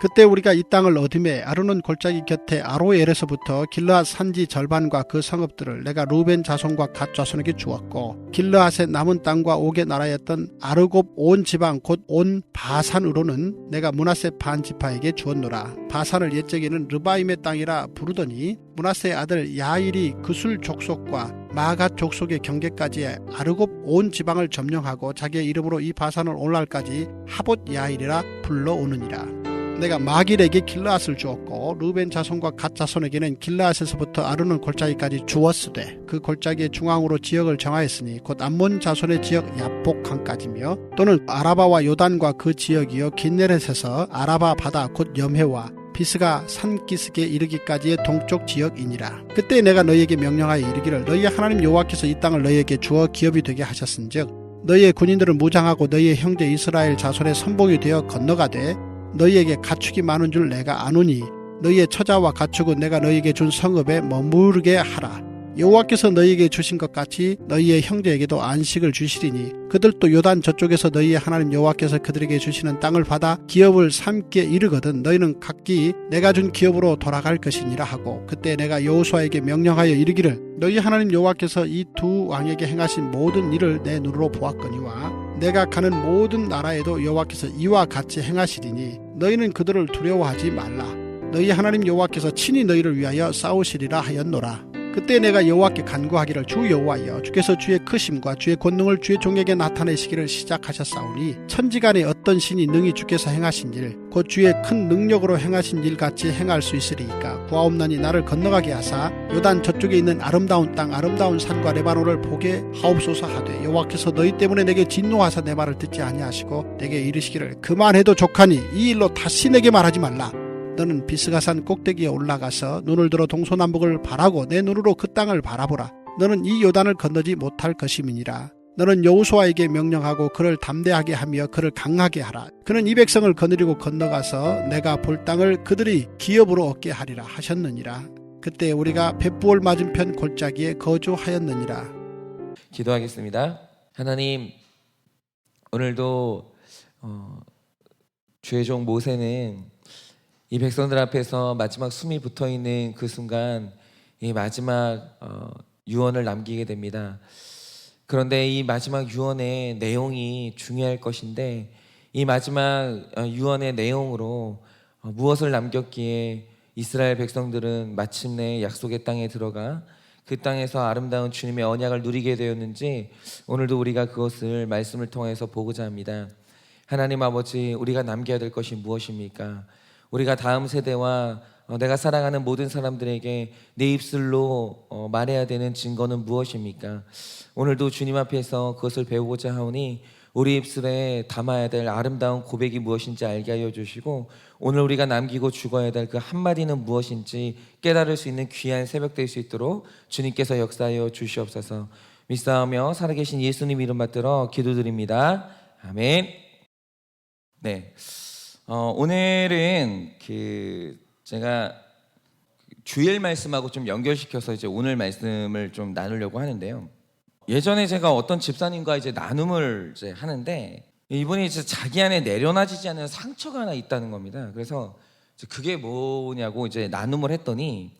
그때 우리가 이 땅을 얻음에 아르논 골짜기 곁에 아로엘에서부터 길르앗 산지 절반과 그 성읍들을 내가 루벤 자손과 갓 자손에게 주었고, 길르앗의 남은 땅과 옥의 나라였던 아르곱 온 지방 곧 온 바산으로는 내가 므낫세 반 지파에게 주었노라. 바산을 옛적에는 르바임의 땅이라 부르더니 므낫세의 아들 야일이 그술 족속과 마갓 족속의 경계까지 아르곱 온 지방을 점령하고 자기의 이름으로 이 바산을 오늘날까지 하봇 야일이라 불러오느니라. 내가 마길에게 길르앗을 주었고 루벤 자손과 갓 자손에게는 길르앗에서부터 아르논 골짜기까지 주었으되 그 골짜기의 중앙으로 지역을 정하였으니 곧 암몬 자손의 지역 야복 강까지며 또는 아라바와 요단과 그 지역이요 긴네렛에서 아라바 바다 곧 염해와 비스가 산기슭에 이르기까지의 동쪽 지역이니라. 그때 내가 너희에게 명령하여 이르기를 너희의 하나님 여호와께서 이 땅을 너희에게 주어 기업이 되게 하셨은즉 너희의 군인들은 무장하고 너희의 형제 이스라엘 자손의 선봉이 되어 건너가되 너희에게 가축이 많은 줄 내가 아노니 너희의 처자와 가축은 내가 너희에게 준 성읍에 머무르게 하라. 여호와께서 너희에게 주신 것 같이 너희의 형제에게도 안식을 주시리니 그들도 요단 저쪽에서 너희의 하나님 여호와께서 그들에게 주시는 땅을 받아 기업을 삼게 이르거든 너희는 각기 내가 준 기업으로 돌아갈 것이니라 하고, 그때 내가 여호수아에게 명령하여 이르기를 너희 하나님 여호와께서 이 두 왕에게 행하신 모든 일을 내 눈으로 보았거니와 내가 가는 모든 나라에도 여호와께서 이와 같이 행하시리니 너희는 그들을 두려워하지 말라. 너희 하나님 여호와께서 친히 너희를 위하여 싸우시리라 하였노라. 그때 내가 여호와께 간구하기를 주 여호와여 주께서 주의 크심과 주의 권능을 주의 종에게 나타내시기를 시작하셨사오니 천지간에 어떤 신이 능히 주께서 행하신 일 곧 주의 큰 능력으로 행하신 일 같이 행할 수 있으리이까 구하옵나니 나를 건너가게 하사 요단 저쪽에 있는 아름다운 땅 아름다운 산과 레바논을 보게 하옵소서 하되 여호와께서 너희 때문에 내게 진노하사 내 말을 듣지 아니하시고 내게 이르시기를 그만해도 족하니 이 일로 다시 내게 말하지 말라. 너는 비스가산 꼭대기에 올라가서 눈을 들어 동서남북을 바라고 내 눈으로 그 땅을 바라보라. 너는 이 요단을 건너지 못할 것임이니라. 너는 여호수아에게 명령하고 그를 담대하게 하며 그를 강하게 하라. 그는 이 백성을 거느리고 건너가서 내가 볼 땅을 그들이 기업으로 얻게 하리라 하셨느니라. 그때 우리가 벳부올 맞은편 골짜기에 거주하였느니라. 기도하겠습니다. 하나님, 오늘도 주의 종 모세는 이 백성들 앞에서 마지막 숨이 붙어있는 그 순간 이 마지막 유언을 남기게 됩니다. 그런데 이 마지막 유언의 내용이 중요할 것인데 이 마지막 유언의 내용으로 무엇을 남겼기에 이스라엘 백성들은 마침내 약속의 땅에 들어가 그 땅에서 아름다운 주님의 언약을 누리게 되었는지 오늘도 우리가 그것을 말씀을 통해서 보고자 합니다. 하나님 아버지, 우리가 남겨야 될 것이 무엇입니까? 우리가 다음 세대와 내가 사랑하는 모든 사람들에게 내 입술로 말해야 되는 증거는 무엇입니까? 오늘도 주님 앞에서 그것을 배우고자 하오니 우리 입술에 담아야 될 아름다운 고백이 무엇인지 알게 하여 주시고 오늘 우리가 남기고 죽어야 될 그 한마디는 무엇인지 깨달을 수 있는 귀한 새벽 될 수 있도록 주님께서 역사하여 주시옵소서. 믿사오며 살아계신 예수님 이름 받들어 기도드립니다. 아멘. 네. 오늘은 제가 주일 말씀하고 좀 연결시켜서 이제 오늘 말씀을 좀 나누려고 하는데요. 예전에 제가 어떤 집사님과 이제 나눔을 이제 하는데 이분이 이제 자기 안에 내려놔지지 않는 상처가 하나 있다는 겁니다. 그래서 그게 뭐냐고 이제 나눔을 했더니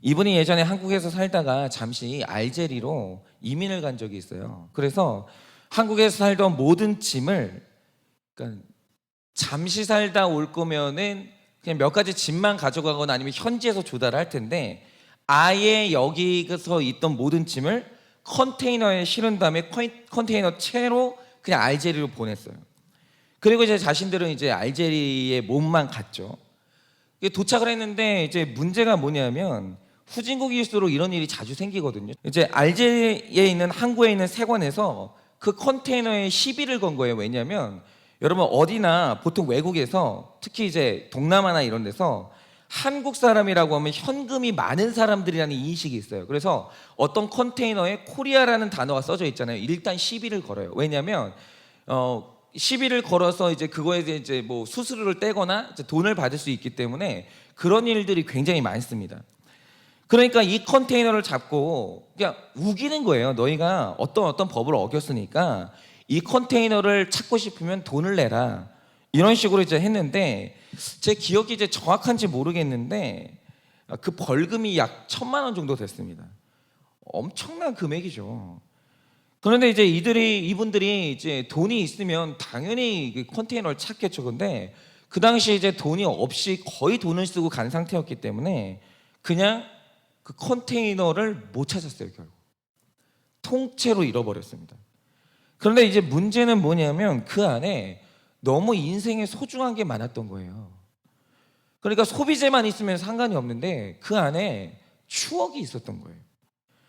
이분이 예전에 한국에서 살다가 잠시 알제리로 이민을 간 적이 있어요. 그래서 한국에서 살던 모든 짐을 그러니까 잠시 살다 올 거면은 그냥 몇 가지 짐만 가져가거나 아니면 현지에서 조달을 할 텐데 아예 여기서 있던 모든 짐을 컨테이너에 실은 다음에 컨테이너 채로 그냥 알제리로 보냈어요. 그리고 이제 자신들은 이제 알제리에 몸만 갔죠. 도착을 했는데 이제 문제가 뭐냐면 후진국일수록 이런 일이 자주 생기거든요. 이제 알제리에 있는 항구에 있는 세관에서 그 컨테이너에 시비를 건 거예요. 왜냐하면 여러분 어디나 보통 외국에서 특히 이제 동남아나 이런 데서 한국 사람이라고 하면 현금이 많은 사람들이라는 인식이 있어요. 그래서 어떤 컨테이너에 코리아라는 단어가 써져 있잖아요. 일단 시비를 걸어요. 왜냐하면 시비를 걸어서 이제 그거에 대해 이제 뭐 수수료를 떼거나 이제 돈을 받을 수 있기 때문에 그런 일들이 굉장히 많습니다. 그러니까 이 컨테이너를 잡고 그냥 우기는 거예요. 너희가 어떤 법을 어겼으니까 이 컨테이너를 찾고 싶으면 돈을 내라. 이런 식으로 이제 했는데 제 기억이 이제 정확한지 모르겠는데 그 벌금이 약 1,000만 원 정도 됐습니다. 엄청난 금액이죠. 그런데 이제 이분들이 이제 돈이 있으면 당연히 그 컨테이너를 찾겠죠. 근데 그 당시 이제 돈이 없이 거의 돈을 쓰고 간 상태였기 때문에 그냥 그 컨테이너를 못 찾았어요. 결국 통째로 잃어버렸습니다. 그런데 이제 문제는 뭐냐면 그 안에 너무 인생에 소중한 게 많았던 거예요. 그러니까 소비재만 있으면 상관이 없는데 그 안에 추억이 있었던 거예요.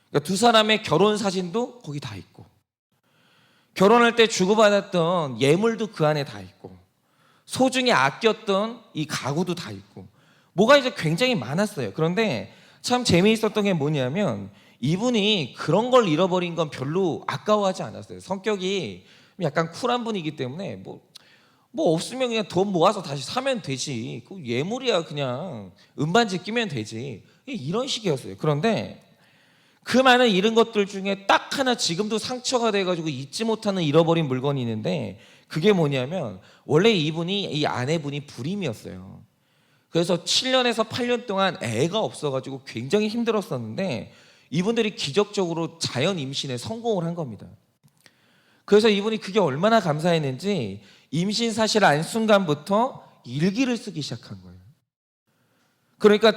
그러니까 두 사람의 결혼 사진도 거기 다 있고, 결혼할 때 주고받았던 예물도 그 안에 다 있고, 소중히 아꼈던 이 가구도 다 있고, 뭐가 이제 굉장히 많았어요. 그런데 참 재미있었던 게 뭐냐면 이분이 그런 걸 잃어버린 건 별로 아까워하지 않았어요. 성격이 약간 쿨한 분이기 때문에 뭐 없으면 그냥 돈 모아서 다시 사면 되지. 그 예물이야 그냥 은반지 끼면 되지. 이런 식이었어요. 그런데 그 많은 잃은 것들 중에 딱 하나 지금도 상처가 돼가지고 잊지 못하는 잃어버린 물건이 있는데 그게 뭐냐면 원래 이 아내분이 불임이었어요. 그래서 7년에서 8년 동안 애가 없어가지고 굉장히 힘들었었는데 이분들이 기적적으로 자연 임신에 성공을 한 겁니다. 그래서 이분이 그게 얼마나 감사했는지 임신 사실을 안 순간부터 일기를 쓰기 시작한 거예요. 그러니까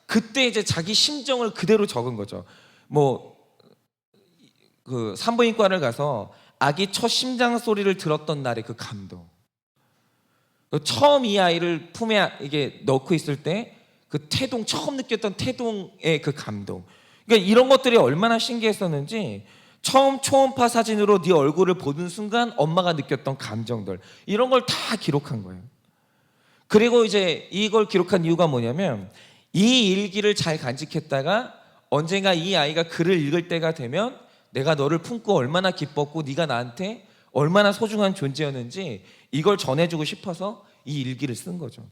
그때 이제 자기 심정을 그대로 적은 거죠. 그 산부인과를 가서 아기 첫 심장 소리를 들었던 날의 그 감동, 처음 이 아이를 품에 이게 넣고 있을 때 그 태동, 처음 느꼈던 태동의 그 감동, 그러니까 이런 것들이 얼마나 신기했었는지 처음 초음파 사진으로 네 얼굴을 보는 순간 엄마가 느꼈던 감정들, 이런 걸 다 기록한 거예요. 그리고 이제 이걸 기록한 이유가 뭐냐면 이 일기를 잘 간직했다가 언젠가 이 아이가 글을 읽을 때가 되면 내가 너를 품고 얼마나 기뻤고 네가 나한테 얼마나 소중한 존재였는지 이걸 전해주고 싶어서 이 일기를 쓴 거죠.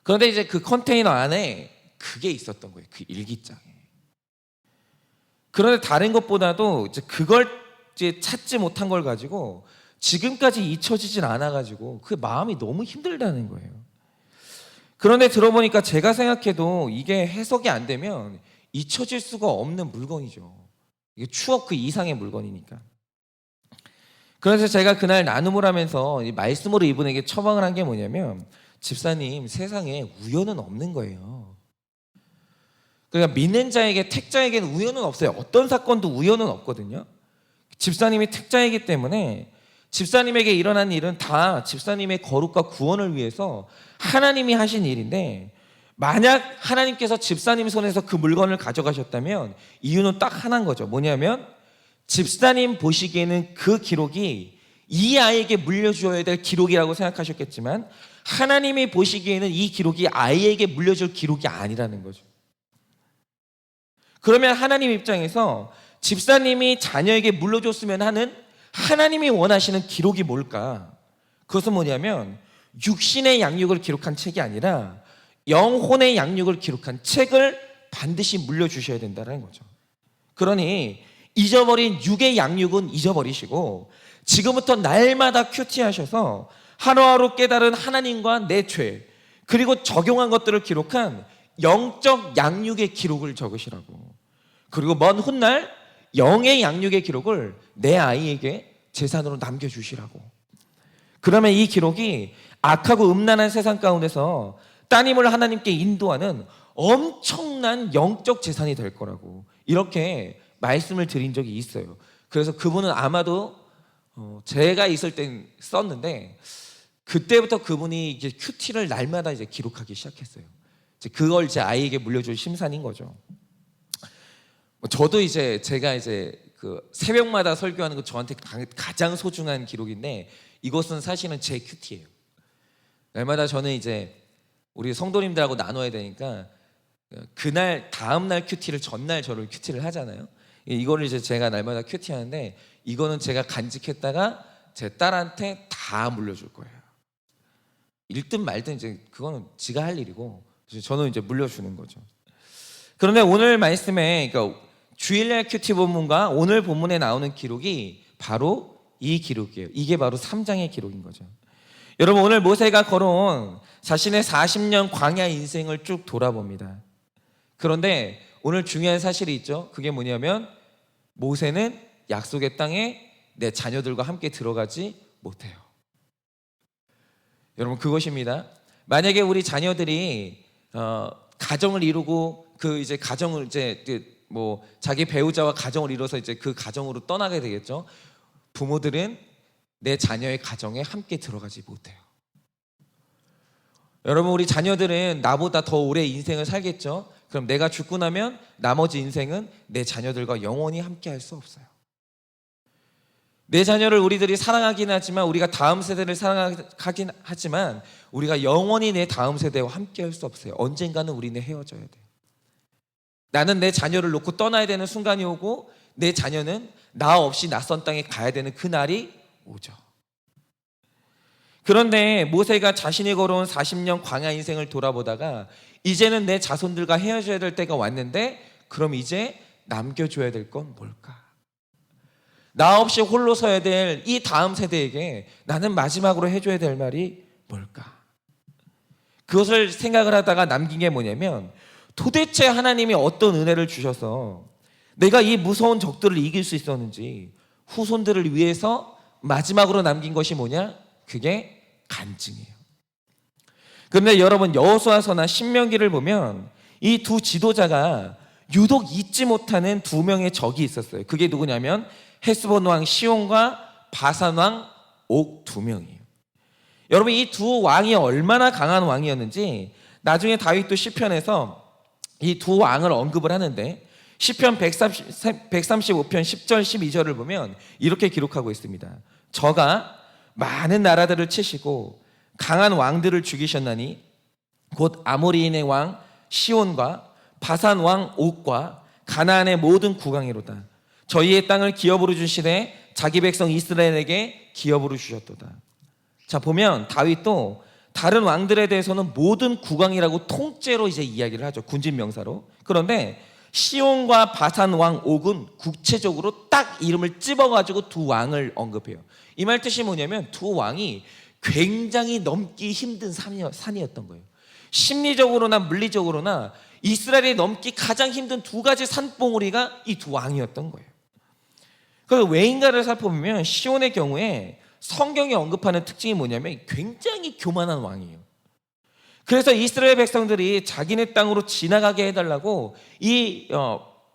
그런데 이제 그 컨테이너 안에 그게 있었던 거예요. 그 일기장에. 그런데 다른 것보다도 이제 그걸 이제 찾지 못한 걸 가지고 지금까지 잊혀지질 않아가지고 그 마음이 너무 힘들다는 거예요. 그런데 들어보니까 제가 생각해도 이게 해석이 안 되면 잊혀질 수가 없는 물건이죠. 이게 추억 그 이상의 물건이니까. 그래서 제가 그날 나눔을 하면서 이 말씀으로 이분에게 처방을 한 게 뭐냐면, 집사님, 세상에 우연은 없는 거예요. 그러니까 믿는 자에게, 택자에게는 우연은 없어요. 어떤 사건도 우연은 없거든요. 집사님이 택자이기 때문에 집사님에게 일어난 일은 다 집사님의 거룩과 구원을 위해서 하나님이 하신 일인데, 만약 하나님께서 집사님 손에서 그 물건을 가져가셨다면 이유는 딱 하나인 거죠. 뭐냐면 집사님 보시기에는 그 기록이 이 아이에게 물려줘야 될 기록이라고 생각하셨겠지만 하나님이 보시기에는 이 기록이 아이에게 물려줄 기록이 아니라는 거죠. 그러면 하나님 입장에서 집사님이 자녀에게 물려줬으면 하는 하나님이 원하시는 기록이 뭘까? 그것은 뭐냐면 육신의 양육을 기록한 책이 아니라 영혼의 양육을 기록한 책을 반드시 물려주셔야 된다는 거죠. 그러니 잊어버린 육의 양육은 잊어버리시고 지금부터 날마다 큐티하셔서 하루하루 깨달은 하나님과 내 죄, 그리고 적용한 것들을 기록한 영적 양육의 기록을 적으시라고. 그리고 먼 훗날 영의 양육의 기록을 내 아이에게 재산으로 남겨주시라고. 그러면 이 기록이 악하고 음란한 세상 가운데서 따님을 하나님께 인도하는 엄청난 영적 재산이 될 거라고 이렇게 말씀을 드린 적이 있어요. 그래서 그분은 아마도 제가 있을 땐 썼는데 그때부터 그분이 이제 큐티를 날마다 이제 기록하기 시작했어요. 이제 그걸 제 아이에게 물려줄 심산인 거죠. 저도 이제 제가 이제 그 새벽마다 설교하는 거 저한테 가장 소중한 기록인데 이것은 사실은 제 큐티예요. 날마다 저는 이제 우리 성도님들하고 나눠야 되니까 그날 다음날 큐티를 전날 저를 큐티를 하잖아요. 이거를 이제 제가 날마다 큐티하는데 이거는 제가 간직했다가 제 딸한테 다 물려줄 거예요. 읽든 말든 이제 그거는 지가 할 일이고 저는 이제 물려주는 거죠. 그런데 오늘 말씀에 그러니까 주일날 큐티 본문과 오늘 본문에 나오는 기록이 바로 이 기록이에요. 이게 바로 3장의 기록인 거죠. 여러분, 오늘 모세가 걸어온 자신의 40년 광야 인생을 쭉 돌아봅니다. 그런데 오늘 중요한 사실이 있죠. 그게 뭐냐면 모세는 약속의 땅에 내 자녀들과 함께 들어가지 못해요. 여러분, 그것입니다. 만약에 우리 자녀들이 가정을 이루고 이제 가정을 자기 배우자와 가정을 이뤄서 이제 그 가정으로 떠나게 되겠죠. 부모들은 내 자녀의 가정에 함께 들어가지 못해요. 여러분, 우리 자녀들은 나보다 더 오래 인생을 살겠죠. 그럼 내가 죽고 나면 나머지 인생은 내 자녀들과 영원히 함께 할 수 없어요. 내 자녀를 우리들이 사랑하긴 하지만, 우리가 다음 세대를 사랑하긴 하지만 우리가 영원히 내 다음 세대와 함께 할 수 없어요. 언젠가는 우리는 헤어져야 돼요. 나는 내 자녀를 놓고 떠나야 되는 순간이 오고, 내 자녀는 나 없이 낯선 땅에 가야 되는 그날이 오죠. 그런데 모세가 자신이 걸어온 40년 광야 인생을 돌아보다가 이제는 내 자손들과 헤어져야 될 때가 왔는데, 그럼 이제 남겨줘야 될 건 뭘까? 나 없이 홀로 서야 될 이 다음 세대에게 나는 마지막으로 해줘야 될 말이 뭘까? 그것을 생각을 하다가 남긴 게 뭐냐면, 도대체 하나님이 어떤 은혜를 주셔서 내가 이 무서운 적들을 이길 수 있었는지, 후손들을 위해서 마지막으로 남긴 것이 뭐냐? 그게 간증이에요. 그런데 여러분, 여호수아서나 신명기를 보면 이 두 지도자가 유독 잊지 못하는 두 명의 적이 있었어요. 그게 누구냐면 헤스본 왕 시온과 바산 왕 옥 두 명이에요. 여러분, 이 두 왕이 얼마나 강한 왕이었는지 나중에 다윗도 시편에서 이 두 왕을 언급을 하는데, 시편 135편 10절 12절을 보면 이렇게 기록하고 있습니다. 저가 많은 나라들을 치시고 강한 왕들을 죽이셨나니 곧 아모리인의 왕 시온과 바산 왕 옥과 가나안의 모든 국왕이로다. 저희의 땅을 기업으로 주시되 자기 백성 이스라엘에게 기업으로 주셨도다. 자, 보면 다윗도 다른 왕들에 대해서는 모든 국왕이라고 통째로 이제 이야기를 하죠. 군진 명사로. 그런데 시온과 바산 왕 옥은 구체적으로 딱 이름을 찝어가지고 두 왕을 언급해요. 이 말 뜻이 뭐냐면 두 왕이 굉장히 넘기 힘든 산이었던 거예요. 심리적으로나 물리적으로나 이스라엘이 넘기 가장 힘든 두 가지 산봉우리가 이 두 왕이었던 거예요. 그래서 왜인가를 살펴보면 시온의 경우에 성경이 언급하는 특징이 뭐냐면 굉장히 교만한 왕이에요. 그래서 이스라엘 백성들이 자기네 땅으로 지나가게 해달라고 이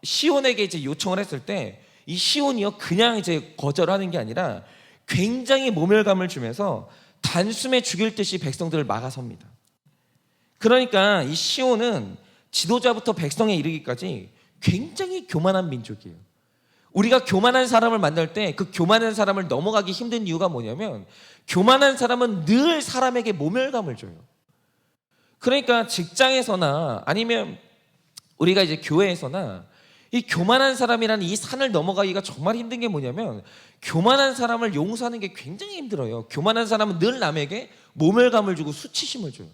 시온에게 이제 요청을 했을 때, 이 시온이요 그냥 이제 거절하는 게 아니라 굉장히 모멸감을 주면서 단숨에 죽일 듯이 백성들을 막아섭니다. 그러니까 이 시온은 지도자부터 백성에 이르기까지 굉장히 교만한 민족이에요. 우리가 교만한 사람을 만날 때 그 교만한 사람을 넘어가기 힘든 이유가 뭐냐면, 교만한 사람은 늘 사람에게 모멸감을 줘요. 그러니까 직장에서나 아니면 우리가 이제 교회에서나 이 교만한 사람이라는 이 산을 넘어가기가 정말 힘든 게 뭐냐면, 교만한 사람을 용서하는 게 굉장히 힘들어요. 교만한 사람은 늘 남에게 모멸감을 주고 수치심을 줘요.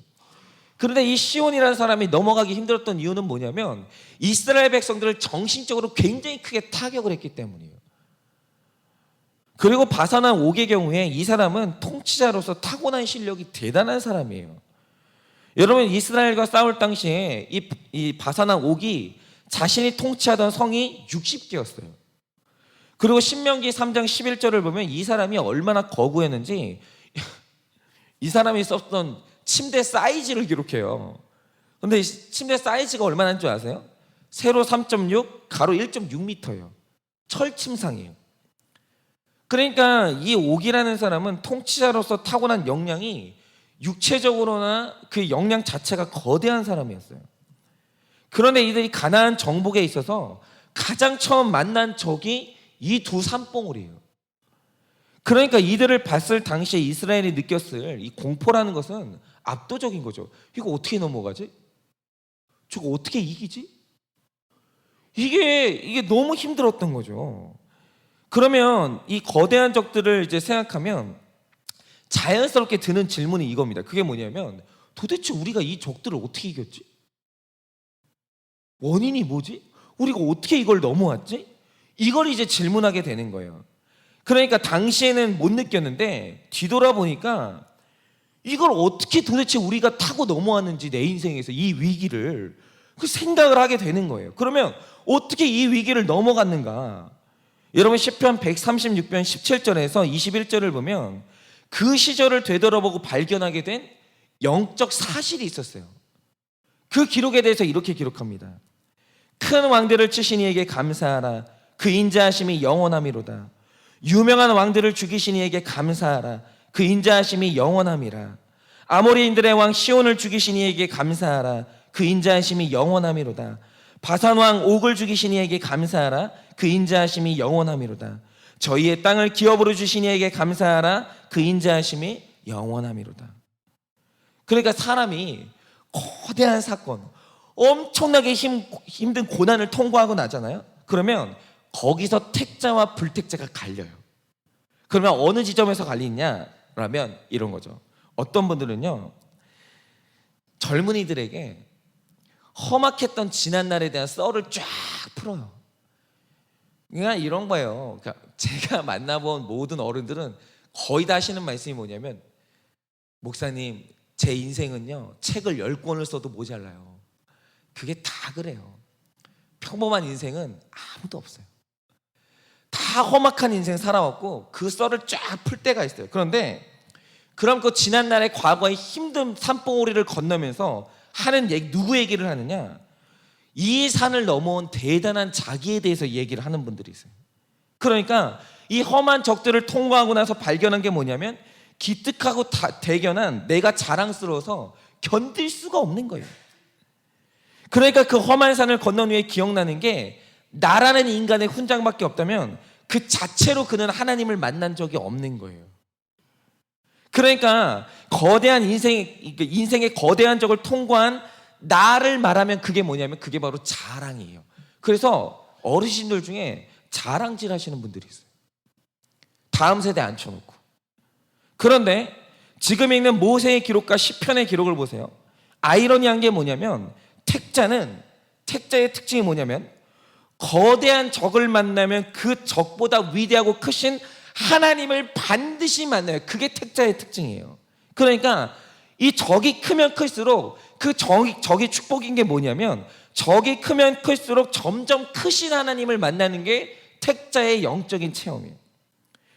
그런데 이 시온이라는 사람이 넘어가기 힘들었던 이유는 뭐냐면, 이스라엘 백성들을 정신적으로 굉장히 크게 타격을 했기 때문이에요. 그리고 바산왕 옥의 경우에 이 사람은 통치자로서 타고난 실력이 대단한 사람이에요. 여러분, 이스라엘과 싸울 당시에 이 바산왕 옥이 자신이 통치하던 성이 60개였어요. 그리고 신명기 3장 11절을 보면 이 사람이 얼마나 거구했는지 이 사람이 썼던 침대 사이즈를 기록해요. 근데 이 침대 사이즈가 얼마나인 줄 아세요? 세로 3.6, 가로 1.6m예요. 철침상이에요. 그러니까 이 옥이라는 사람은 통치자로서 타고난 역량이 육체적으로나 그 역량 자체가 거대한 사람이었어요. 그런데 이들이 가나안 정복에 있어서 가장 처음 만난 적이 이 두 산봉우리예요. 그러니까 이들을 봤을 당시에 이스라엘이 느꼈을 이 공포라는 것은 압도적인 거죠. 이거 어떻게 넘어가지? 저거 어떻게 이기지? 이게 너무 힘들었던 거죠. 그러면 이 거대한 적들을 이제 생각하면 자연스럽게 드는 질문이 이겁니다. 그게 뭐냐면, 도대체 우리가 이 적들을 어떻게 이겼지? 원인이 뭐지? 우리가 어떻게 이걸 넘어왔지? 이걸 이제 질문하게 되는 거예요. 그러니까 당시에는 못 느꼈는데 뒤돌아보니까 이걸 어떻게 도대체 우리가 타고 넘어왔는지, 내 인생에서 이 위기를 그 생각을 하게 되는 거예요. 그러면 어떻게 이 위기를 넘어갔는가? 여러분 시편 136편 17절에서 21절을 보면 그 시절을 되돌아보고 발견하게 된 영적 사실이 있었어요. 그 기록에 대해서 이렇게 기록합니다. 큰 왕들을 치신 이에게 감사하라. 그 인자하심이 영원함이로다. 유명한 왕들을 죽이신 이에게 감사하라. 그 인자하심이 영원함이라. 아모리인들의 왕 시온을 죽이신 이에게 감사하라. 그 인자하심이 영원함이로다. 바산 왕 옥을 죽이신 이에게 감사하라. 그 인자하심이 영원함이로다. 저희의 땅을 기업으로 주신 이에게 감사하라. 그 인자하심이 영원함이로다. 그러니까 사람이 거대한 사건, 엄청나게 힘든 고난을 통과하고 나잖아요. 그러면 거기서 택자와 불택자가 갈려요. 그러면 어느 지점에서 갈리냐라면 이런 거죠. 어떤 분들은요, 젊은이들에게 험악했던 지난날에 대한 썰을 쫙 풀어요. 그러니까 이런 거예요. 그러니까 제가 만나본 모든 어른들은 거의 다 하시는 말씀이 뭐냐면, 목사님, 제 인생은요 책을 10권을 써도 모자라요. 그게 다 그래요. 평범한 인생은 아무도 없어요. 다 험악한 인생 살아왔고 그 썰을 쫙 풀 때가 있어요. 그런데 그럼 그 지난날의 과거의 힘든 산봉우리를 건너면서 하는 얘기, 누구 얘기를 하느냐? 이 산을 넘어온 대단한 자기에 대해서 얘기를 하는 분들이 있어요. 그러니까 이 험한 적들을 통과하고 나서 발견한 게 뭐냐면, 기특하고 대견한 내가 자랑스러워서 견딜 수가 없는 거예요. 그러니까 그 험한 산을 건넌 후에 기억나는 게, 나라는 인간의 훈장밖에 없다면 그 자체로 그는 하나님을 만난 적이 없는 거예요. 그러니까 거대한 인생의 거대한 적을 통과한 나를 말하면 그게 뭐냐면, 그게 바로 자랑이에요. 그래서 어르신들 중에 자랑질 하시는 분들이 있어요. 다음 세대 앉혀놓고. 그런데 지금 읽는 모세의 기록과 시편의 기록을 보세요. 아이러니한 게 뭐냐면, 택자의 특징이 뭐냐면, 거대한 적을 만나면 그 적보다 위대하고 크신 하나님을 반드시 만나요. 그게 택자의 특징이에요. 그러니까 이 적이 크면 클수록, 그 적이 축복인 게 뭐냐면, 적이 크면 클수록 점점 크신 하나님을 만나는 게 택자의 영적인 체험이에요.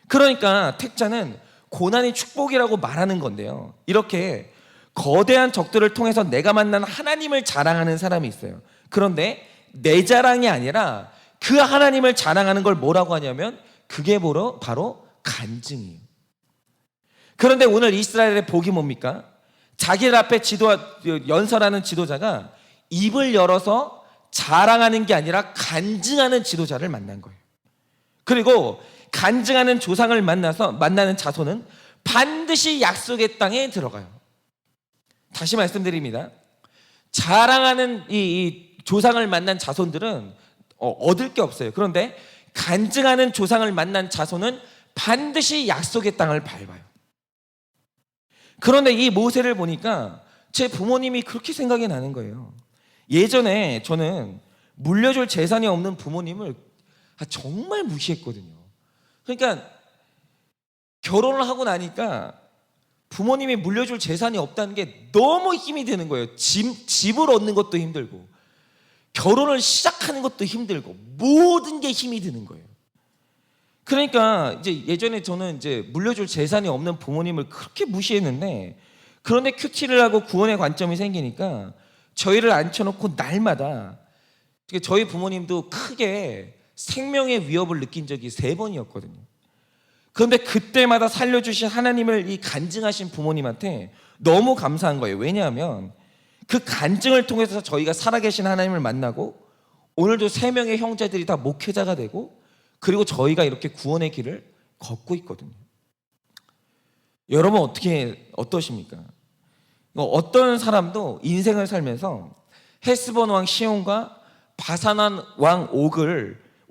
그러니까 택자는 고난이 축복이라고 말하는 건데요, 이렇게 거대한 적들을 통해서 내가 만난 하나님을 자랑하는 사람이 있어요. 그런데 내 자랑이 아니라 그 하나님을 자랑하는 걸 뭐라고 하냐면, 그게 바로 간증이에요. 그런데 오늘 이스라엘의 복이 뭡니까? 자기들 앞에 연설하는 지도자가 입을 열어서 자랑하는 게 아니라 간증하는 지도자를 만난 거예요. 그리고 간증하는 조상을 만나는 자손은 반드시 약속의 땅에 들어가요. 다시 말씀드립니다. 자랑하는 이 조상을 만난 자손들은 얻을 게 없어요. 그런데 간증하는 조상을 만난 자손은 반드시 약속의 땅을 밟아요. 그런데 이 모세를 보니까 제 부모님이 그렇게 생각이 나는 거예요. 예전에 저는 물려줄 재산이 없는 부모님을 정말 무시했거든요. 그러니까 결혼을 하고 나니까 부모님이 물려줄 재산이 없다는 게 너무 힘이 드는 거예요. 집을 얻는 것도 힘들고, 결혼을 시작하는 것도 힘들고, 모든 게 힘이 드는 거예요. 그러니까 이제 예전에 저는 이제 물려줄 재산이 없는 부모님을 그렇게 무시했는데, 그런데 큐티를 하고 구원의 관점이 생기니까 저희를 앉혀놓고 날마다, 저희 부모님도 크게 생명의 위협을 느낀 적이 3번이었거든요. 그런데 그때마다 살려주신 하나님을 이 간증하신 부모님한테 너무 감사한 거예요. 왜냐하면 그 간증을 통해서 저희가 살아계신 하나님을 만나고, 오늘도 3명의 형제들이 다 목회자가 되고, 그리고 저희가 이렇게 구원의 길을 걷고 있거든요. 여러분 어떠십니까? 어떤 사람도 인생을 살면서 헤스본 왕 시온과 바산 왕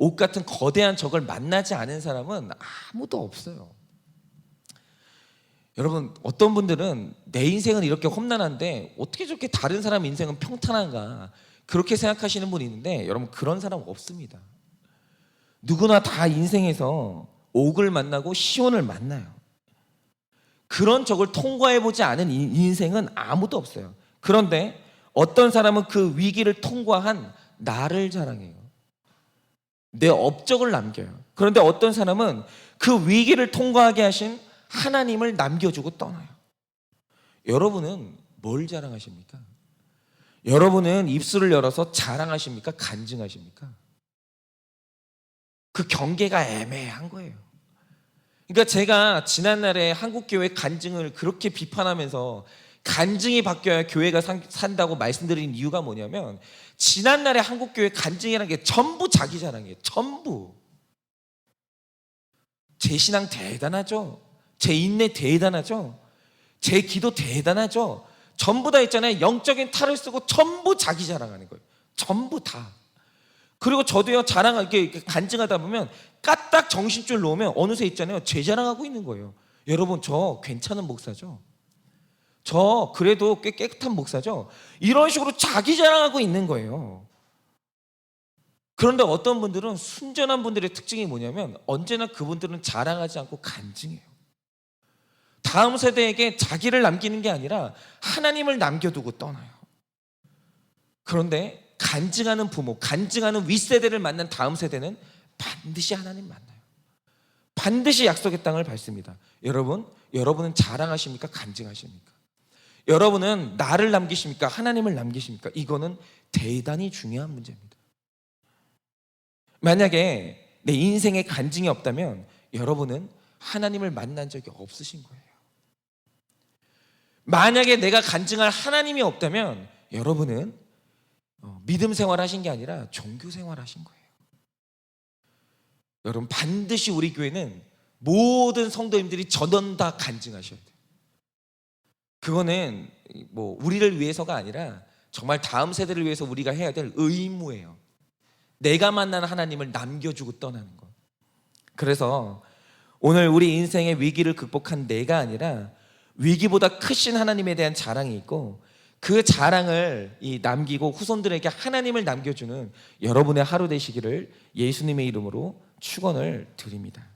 옥 같은 거대한 적을 만나지 않은 사람은 아무도 없어요. 여러분, 어떤 분들은 내 인생은 이렇게 험난한데 어떻게 저렇게 다른 사람 인생은 평탄한가, 그렇게 생각하시는 분이 있는데, 여러분 그런 사람 없습니다. 누구나 다 인생에서 옥을 만나고 시온을 만나요. 그런 적을 통과해보지 않은 인생은 아무도 없어요. 그런데 어떤 사람은 그 위기를 통과한 나를 자랑해요. 내 업적을 남겨요. 그런데 어떤 사람은 그 위기를 통과하게 하신 하나님을 남겨주고 떠나요. 여러분은 뭘 자랑하십니까? 여러분은 입술을 열어서 자랑하십니까? 간증하십니까? 그 경계가 애매한 거예요. 그러니까 제가 지난날에 한국교회 간증을 그렇게 비판하면서 간증이 바뀌어야 교회가 산다고 말씀드린 이유가 뭐냐면, 지난날에 한국교회 간증이라는 게 전부 자기 자랑이에요. 전부. 제 신앙 대단하죠. 제 인내 대단하죠. 제 기도 대단하죠. 전부 다 있잖아요. 영적인 탈을 쓰고 전부 자기 자랑하는 거예요. 전부 다. 그리고 저도요, 이렇게 간증하다 보면 까딱 정신줄 놓으면 어느새 있잖아요, 제 자랑하고 있는 거예요. 여러분, 저 괜찮은 목사죠? 저 그래도 꽤 깨끗한 목사죠? 이런 식으로 자기 자랑하고 있는 거예요. 그런데 어떤 분들은, 순전한 분들의 특징이 뭐냐면 언제나 그분들은 자랑하지 않고 간증해요. 다음 세대에게 자기를 남기는 게 아니라 하나님을 남겨두고 떠나요. 그런데 간증하는 부모, 간증하는 윗세대를 만난 다음 세대는 반드시 하나님 만나요. 반드시 약속의 땅을 밟습니다. 여러분은 자랑하십니까? 간증하십니까? 여러분은 나를 남기십니까? 하나님을 남기십니까? 이거는 대단히 중요한 문제입니다. 만약에 내 인생에 간증이 없다면 여러분은 하나님을 만난 적이 없으신 거예요. 만약에 내가 간증할 하나님이 없다면 여러분은 믿음 생활 하신 게 아니라 종교 생활 하신 거예요. 여러분, 반드시 우리 교회는 모든 성도님들이 전원 다 간증하셔야 돼요. 그거는 뭐 우리를 위해서가 아니라 정말 다음 세대를 위해서 우리가 해야 될 의무예요. 내가 만난 하나님을 남겨주고 떠나는 거. 그래서 오늘 우리 인생의 위기를 극복한 내가 아니라 위기보다 크신 하나님에 대한 자랑이 있고, 그 자랑을 남기고 후손들에게 하나님을 남겨주는 여러분의 하루 되시기를 예수님의 이름으로 축원을 드립니다.